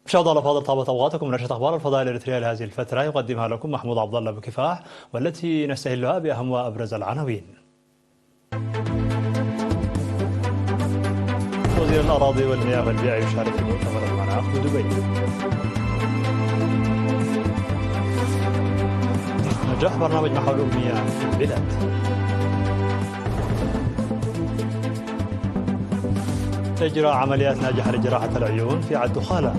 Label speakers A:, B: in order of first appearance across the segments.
A: مشاهدينا الافاضل، طابت اوقاتكم. نشرة اخبار الفضاء الاريتريه لهذه الفتره يقدمها لكم محمود عبد الله بكفاح، والتي نستهلها باهم وابرز العناوين. وزير الاراضي والمياه والبيئه يشارك في مؤتمر المناخ بدبي. نجاح برنامج محو الاميه في البلاد. إجراء عمليات ناجحة لجراحة العيون في الدخالة.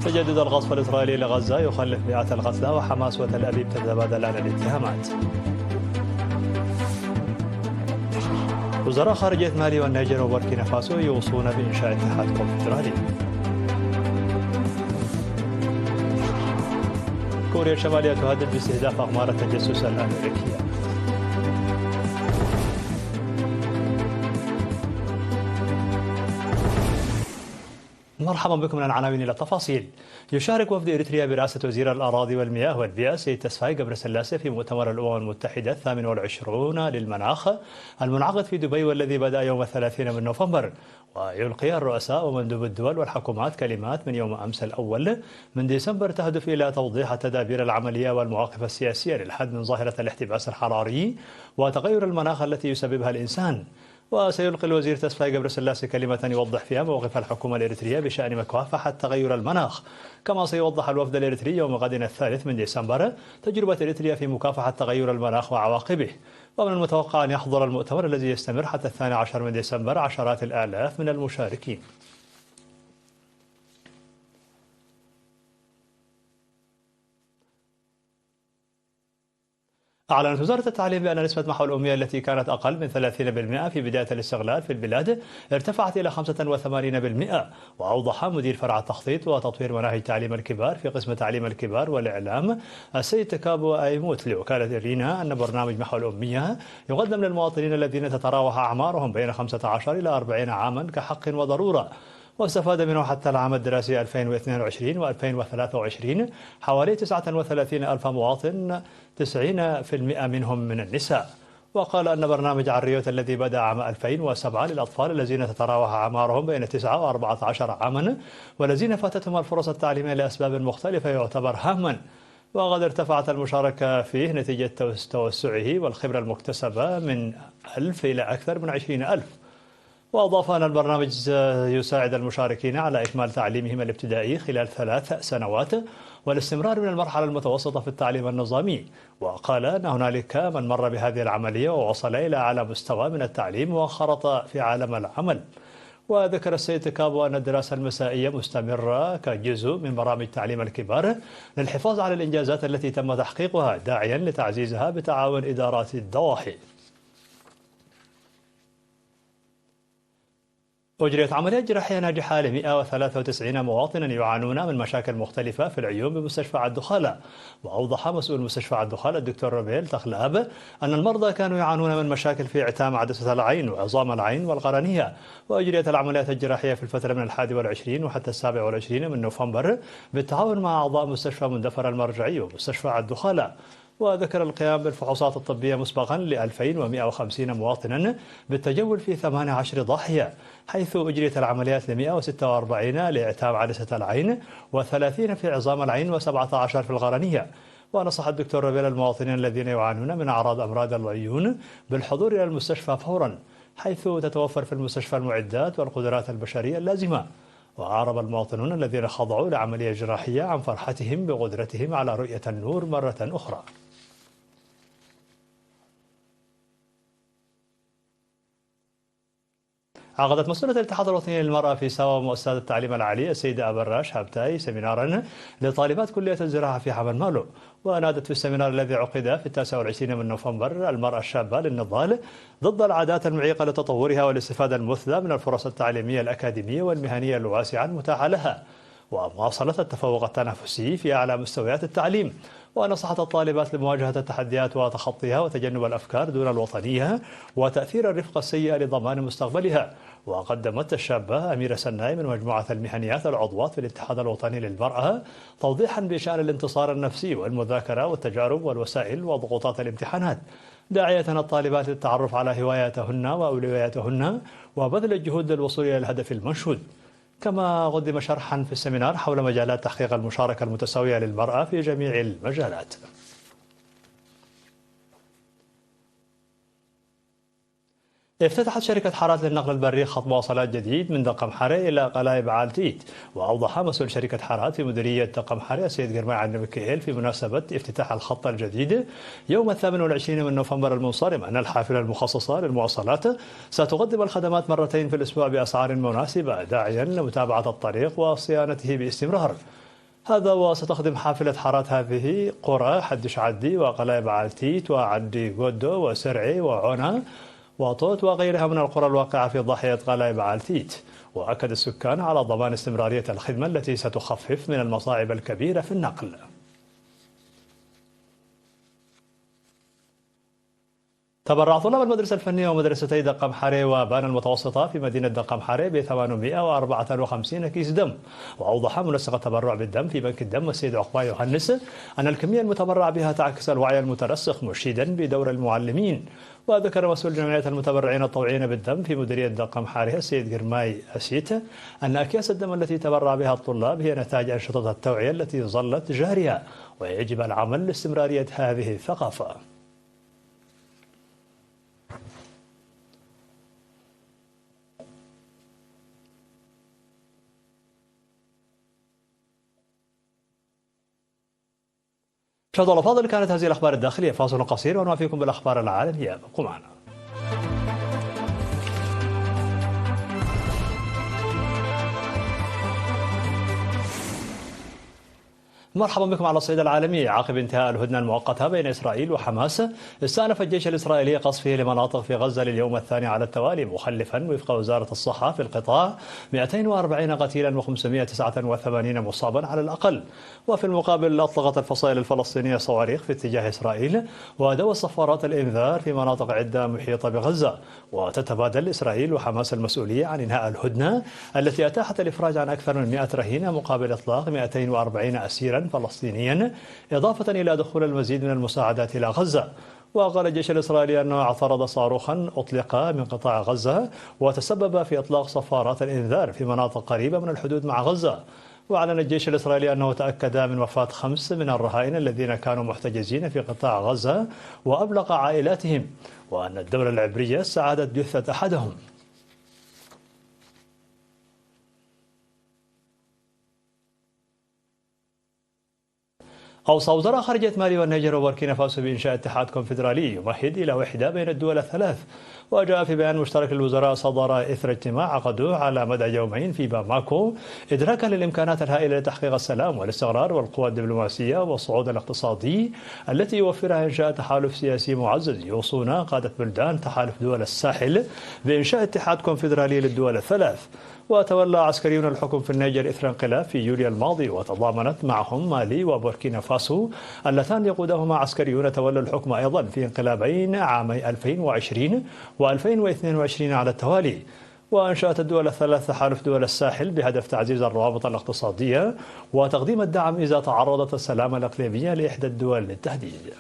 A: تجدد القصف الإسرائيلي لغزة يخلف مئات القتلى، وحماس وتل أبيب تتبادلان الاتهامات. وزراء خارجية مالي والنيجر وبوركينا فاسو يوصون بإنشاء اتحاد كونفدرالي. كوريا الشمالية تهدد باستهداف أقمار التجسس الأمريكية. مرحبا بكم من العناوين إلى التفاصيل. يشارك وفد إريتريا برئاسة وزير الأراضي والمياه والبيئة سيد تسفاي قبرسلاسي في مؤتمر الأمم المتحدة 28 للمناخ المنعقد في دبي، والذي بدأ يوم 30 من نوفمبر. ويلقي الرؤساء ومندوب الدول والحكومات كلمات من يوم أمس الأول من ديسمبر تهدف إلى توضيح التدابير العملية والمواقف السياسية للحد من ظاهرة الاحتباس الحراري وتغير المناخ التي يسببها الإنسان. وسيلقي الوزير تسفاي قبرسلاسي كلمة يوضح فيها موقف الحكومة الإريترية بشأن مكافحة تغير المناخ. كما سيوضح الوفد الإريتري يوم غد 3 من ديسمبر تجربة إريتريا في مكافحة تغير المناخ وعواقبه. ومن المتوقع أن يحضر المؤتمر الذي يستمر حتى 12 من ديسمبر عشرات الآلاف من المشاركين. أعلنت وزارة التعليم بأن نسبة محو الأمية التي كانت أقل من 30% في بداية الاستغلال في البلاد ارتفعت إلى 85%. وأوضح مدير فرع التخطيط وتطوير مناهج تعليم الكبار في قسم تعليم الكبار والإعلام السيد تكابو أيموت لوكالة إرينا أن برنامج محو الأمية يقدم للمواطنين الذين تتراوح أعمارهم بين 15 إلى 40 عاما كحق وضرورة. واستفاد منه حتى العام الدراسي 2022 و2023 حوالي 39 ألف مواطن، 90% منهم من النساء. وقال أن برنامج عريوت الذي بدأ عام 2007 للأطفال الذين تتراوح أعمارهم بين 9 و14 عاما والذين فاتتهم الفرص التعليمية لأسباب مختلفة يعتبر هاما. وقد ارتفعت المشاركة فيه نتيجة توسعه والخبرة المكتسبة من 1000 إلى أكثر من 20,000. وأضاف أن البرنامج يساعد المشاركين على إكمال تعليمهم الابتدائي خلال 3 سنوات والاستمرار من المرحلة المتوسطة في التعليم النظامي. وقال أن هنالك من مر بهذه العملية ووصل إلى أعلى مستوى من التعليم وانخرط في عالم العمل. وذكر السيد تكابو أن الدراسة المسائية مستمرة كجزء من برامج تعليم الكبار للحفاظ على الإنجازات التي تم تحقيقها، داعيا لتعزيزها بتعاون إدارات الضواحي. أجريت عمليات جراحية ناجحة ل 193 مواطنا يعانون من مشاكل مختلفة في العيون بمستشفى الدخالة. وأوضح مسؤول مستشفى الدخالة الدكتور روبيل تخلاب أن المرضى كانوا يعانون من مشاكل في إعتام عدسة العين وعظام العين والقرنية. وأجريت العمليات الجراحية في الفترة من 21 وحتى 27 من نوفمبر بالتعاون مع أعضاء مستشفى مندفر المرجعي ومستشفى الدخالة. وذكر القيام بالفحوصات الطبية مسبقا ل 2150 مواطنا بالتجول في 18 ضاحية، حيث أجريت العمليات ل 146 لإعتام عدسة العين و30 في عظام العين و17 في القرنية. ونصح الدكتور ربيل المواطنين الذين يعانون من أعراض أمراض العيون بالحضور إلى المستشفى فورا، حيث تتوفر في المستشفى المعدات والقدرات البشرية اللازمة. وأعرب المواطنون الذين خضعوا لعملية جراحية عن فرحتهم بقدرتهم على رؤية النور مرة أخرى. عقدت مسؤولة الاتحاد الوطني للمرأة في ساوا ومؤسسات التعليم العالي السيدة أبراش هابتاي سيمينارا لطالبات كلية الزراعة في حمل مالو. ونادت في السيمينار الذي عقد في 29 من نوفمبر المرأة الشابة للنضال ضد العادات المعيقة لتطورها والاستفادة المثلى من الفرص التعليمية الأكاديمية والمهنية الواسعة المتاحة لها، ومواصلة التفوق التنافسي في أعلى مستويات التعليم. ونصحت الطالبات لمواجهة التحديات وتخطيها وتجنب الأفكار دون الوطنية وتأثير الرفقة السيئة لضمان مستقبلها. وقدمت الشابة أميرة سناي من مجموعة المهنيات العضوات في الاتحاد الوطني للمرأة توضيحا بشأن الانتصار النفسي والمذاكرة والتجارب والوسائل وضغوطات الامتحانات، داعية الطالبات للتعرف على هواياتهن وأولوياتهن وبذل الجهود للوصول إلى الهدف المنشود. كما قدم شرحا في السمينار حول مجالات تحقيق المشاركة المتساوية للمرأة في جميع المجالات. افتتحت شركة حارات للنقل البري خط مواصلات جديد من دقم حري إلى قلايب عالتيت. وأوضح مسؤول شركة حارات في مديرية دقم حري السيد قرماي عن مكيل في مناسبة افتتاح الخط الجديد يوم 28 من نوفمبر المنصرم أن الحافلة المخصصة للمواصلات ستقدم الخدمات مرتين في الأسبوع بأسعار مناسبة، داعيا لمتابعة الطريق وصيانته باستمرار. هذا وستخدم حافلة حارات هذه قرى حدش عدي وقلايب عالتيت وعدي قدو وسرعي وعنا وطوت وغيرها من القرى الواقعة في ضاحية قلايب عالتيت. وأكد السكان على ضمان استمرارية الخدمة التي ستخفف من المصاعب الكبيرة في النقل. تبرع طلاب المدرسة الفنية ومدرستي دقم حري وبان المتوسطة في مدينة دقم حري ب 854 كيس دم. وأوضح منسق التبرع بالدم في بنك الدم السيد عقبة يوحنس أن الكمية المتبرع بها تعكس الوعي المترسخ، مشيدا بدور المعلمين. وذكر مسؤول جمعية المتبرعين الطوعيين بالدم في مديرية دقم حري السيد قرماي أسيت أن أكياس الدم التي تبرع بها الطلاب هي نتاج أنشطة التوعية التي ظلت جارية، ويجب العمل لاستمرارية هذه الثقافة. مشاهدينا الأفاضل، كانت هذه الأخبار الداخلية. فاصل قصير ونوافيكم بالأخبار العالمية، ابقوا معنا. مرحبا بكم على الصعيد العالمي. عقب انتهاء الهدنة المؤقتة بين إسرائيل وحماس، استأنف الجيش الإسرائيلي قصفه لمناطق في غزة لليوم الثاني على التوالي، مخلفا وفق وزارة الصحة في القطاع 240 قتيلا و589 مصابا على الأقل. وفي المقابل أطلقت الفصائل الفلسطينية صواريخ في اتجاه إسرائيل ودوت صفارات الإنذار في مناطق عدة محيطة بغزة. وتتبادل إسرائيل وحماس المسؤولية عن إنهاء الهدنة التي أتاحت الإفراج عن أكثر من 100 رهينة مقابل إطلاق 240 أسيرا فلسطينيا، إضافة إلى دخول المزيد من المساعدات إلى غزة. وقال الجيش الإسرائيلي أنه اعترض صاروخا أطلق من قطاع غزة وتسبب في إطلاق صفارات الإنذار في مناطق قريبة من الحدود مع غزة. وأعلن الجيش الإسرائيلي أنه تأكد من وفاة 5 من الرهائن الذين كانوا محتجزين في قطاع غزة وأبلغ عائلاتهم، وأن الدولة العبرية استعادت جثة أحدهم. أوصى وزراء خارجية مالي والنيجر وبوركينا فاسو بإنشاء اتحاد كونفدرالي يمهد إلى وحدة بين الدول الثلاث. وجاء في بيان مشترك للوزراء صدر إثر اجتماع عقدوه على مدى يومين في باماكو، إدراكا للإمكانات الهائلة لتحقيق السلام والاستقرار والقوى الدبلوماسية والصعود الاقتصادي التي يوفرها إنشاء تحالف سياسي معزز. يوصون قادة بلدان تحالف دول الساحل بإنشاء اتحاد كونفدرالي للدول الثلاث. وتولى عسكريون الحكم في النيجر إثر انقلاب في يوليو الماضي، وتضامنت معهم مالي وبوركينا فاسو اللتان يقودهما عسكريون تولوا الحكم أيضا في انقلابين عامي 2020 و2022 على التوالي. وأنشأت الدول الثلاث تحالف دول الساحل بهدف تعزيز الروابط الاقتصادية وتقديم الدعم إذا تعرضت السلامة الإقليمية لإحدى الدول للتهديد.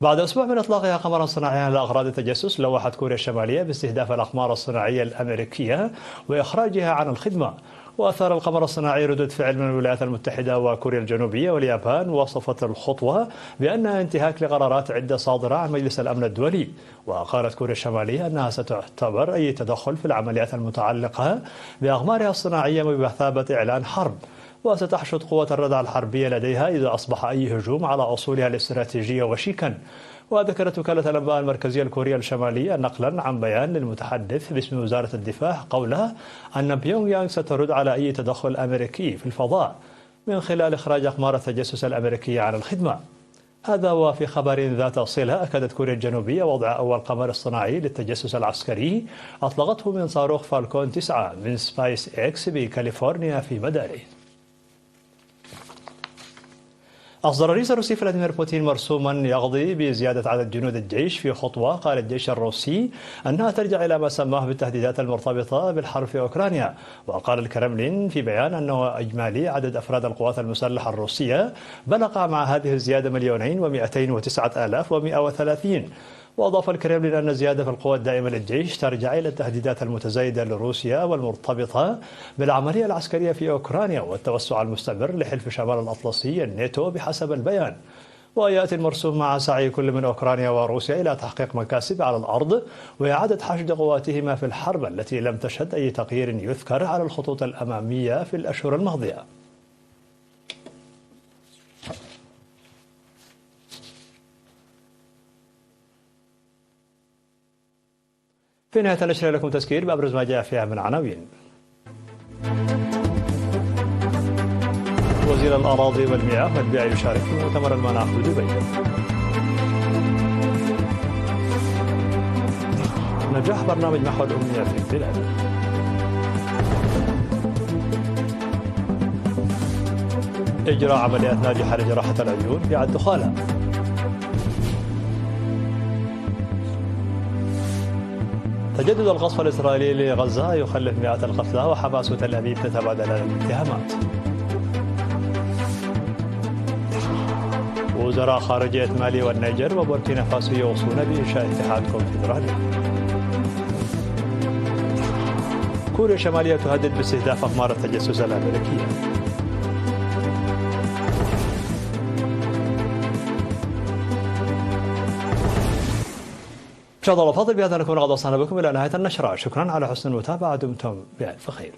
A: بعد أسبوع من إطلاقها قمرا صناعيا لأغراض التجسس، لوحت كوريا الشمالية باستهداف الأقمار الصناعية الأمريكية وإخراجها عن الخدمة. وأثار القمر الصناعي ردود فعل من الولايات المتحدة وكوريا الجنوبية واليابان، وصفت الخطوة بأنها انتهاك لقرارات عدة صادرة عن مجلس الأمن الدولي. وقالت كوريا الشمالية أنها ستعتبر أي تدخل في العمليات المتعلقة بأقمارها الصناعية بمثابة إعلان حرب، وستحشد قوة الردع الحربية لديها إذا أصبح أي هجوم على أصولها الاستراتيجية وشيكا. وذكرت وكالة الأنباء المركزية الكورية الشمالية نقلا عن بيان للمتحدث باسم وزارة الدفاع قوله أن بيونغ يانغ سترد على أي تدخل أمريكي في الفضاء من خلال إخراج أقمار التجسس الأمريكية عن الخدمة. هذا وفي خبر ذات صلة، أكدت كوريا الجنوبية وضع أول قمر اصطناعي للتجسس العسكري أطلقته من صاروخ فالكون 9 من سبايس إكس بكاليفورنيا في مداره. أصدر الرئيس الروسي فلاديمير بوتين مرسوما يقضي بزيادة عدد جنود الجيش في خطوة قال الجيش الروسي أنها ترجع إلى ما سماه بالتهديدات المرتبطة بالحرب في أوكرانيا. وقال الكرملين في بيان أنه إجمالي عدد أفراد القوات المسلحة الروسية بلغ مع هذه الزيادة 2,209,130. وأضاف الكرملين أن الزيادة في القوى الدائمة للجيش ترجع إلى التهديدات المتزايدة لروسيا والمرتبطة بالعملية العسكرية في أوكرانيا والتوسع المستمر لحلف شمال الأطلسي الناتو بحسب البيان. ويأتي المرسوم مع سعي كل من أوكرانيا وروسيا إلى تحقيق مكاسب على الأرض وإعادة حشد قواتهما في الحرب التي لم تشهد أي تغيير يذكر على الخطوط الأمامية في الأشهر الماضية. في نهاية النشرة لكم تذكير بأبرز ما جاء فيها من عناوين. وزير الأراضي والمياه والبيئة يشارك في مؤتمر المناخ بدبي. نجاح برنامج محو الأمنية في البلاد. إجراء عمليات ناجحة لجراحة العيون في الدخالة. تجدد القصف الإسرائيلي لغزة يخلف مئات القتلى وحماس وتل أبيب تتبادلان الاتهامات. وزراء خارجية مالي والنيجر وبوركينا فاسو يوصون بإنشاء اتحاد كونفدرالي. كوريا الشمالية تهدد باستهداف أقمار التجسس الأمريكية. مشاهدينا الأفاضل، بهذا نكون قد وصلنا بكم إلى نهاية النشرة. شكرا على حسن المتابعة، دمتم بألف خير.